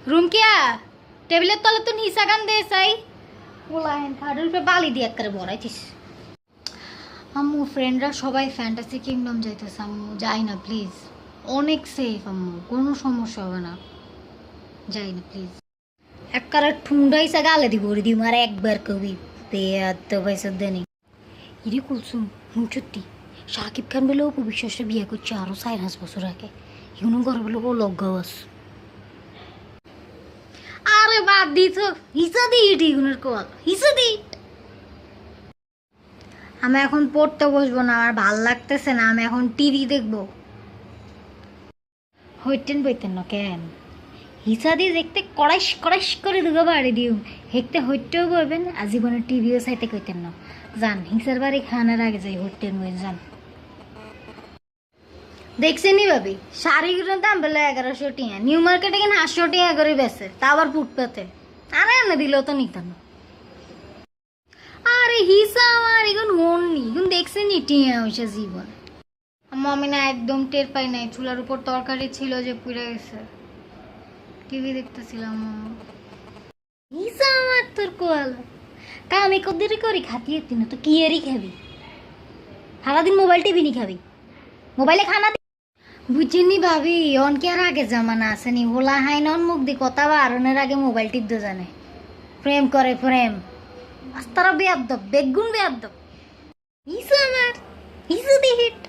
room क्या टेबिलेर तले तो हिस्सा गान दे साई বলায়েন খাড়ের উপরে বালি দিয়ে একবারে ভরাইছিস আম্মু ফ্রেন্ডরা সবাই ফ্যান্টাসি কিংডম যাইতেছে আম্মু যাই না প্লিজ অনেক সেফ আম্মু কোনো সমস্যা হবে না যাই না প্লিজ একবারে ঠুন্ডাইসা গালে দিব ওরে দিই মারে একবার কবি বেয়াত পয়সা দেনি ইরে কুলসুম মুচুতি শাকিব খান বলে অপু বিশ্বাসে বিয়ে করছে আরো 4-5 বছর আগে এগুলো করে বলে ও লজ্জাওয়াস আরে বাদ দিছ হিসা দি ইটিগুনের কল হিসা দি আমি এখন পড়তে বসবো না আমার ভাল লাগতেছে না আমি এখন টিভি দেখবো হইতেন বইতেন না কেন হিসা দিয়ে দেখতে কড়াইশ কড়াইশ করে দুগো বাড়ি দিও হেকতে হইতেও বলবেন আজীবনের টিভিও চাইতে কইতেন না যান হিসার বাড়ি খানার আগে যাই হইতেন বই যান দেখছেনি ভাবি শাড়িগুলোর দাম বলে 1100 টাকা নিউ মার্কেটে কিনা 800 টাকা করে বেচে তা আবার ফুটপাতে আরে এনে দিলেও তো নিতাম না আরে হিসা আমার এখন হননি এখন দেখছেনি টিয়া হয়েছে জীবন আমি না একদম টের পাই নাই চুলার উপর তরকারি ছিল যে পুড়ে গেছে টিভি দেখতেছিলাম হিসা আমার তোর কোয়াল কামে কদ্দিরে করি খাতিয়ে না তো কি এরই খাবি সারাদিন মোবাইল টিভি নি খাবি মোবাইলে খানা বুঝিনি ভাবি অনকে আর আগে জামানা আসেনি হোলা হাই নন মুখ দি কথা বা আরনের আগে মোবাইল টিপতে জানে প্রেম করে প্রেম আস্তারা বেয়াদ্দব বেগুন বেয়াদ্দব হিসা আমার হিসু দি হিট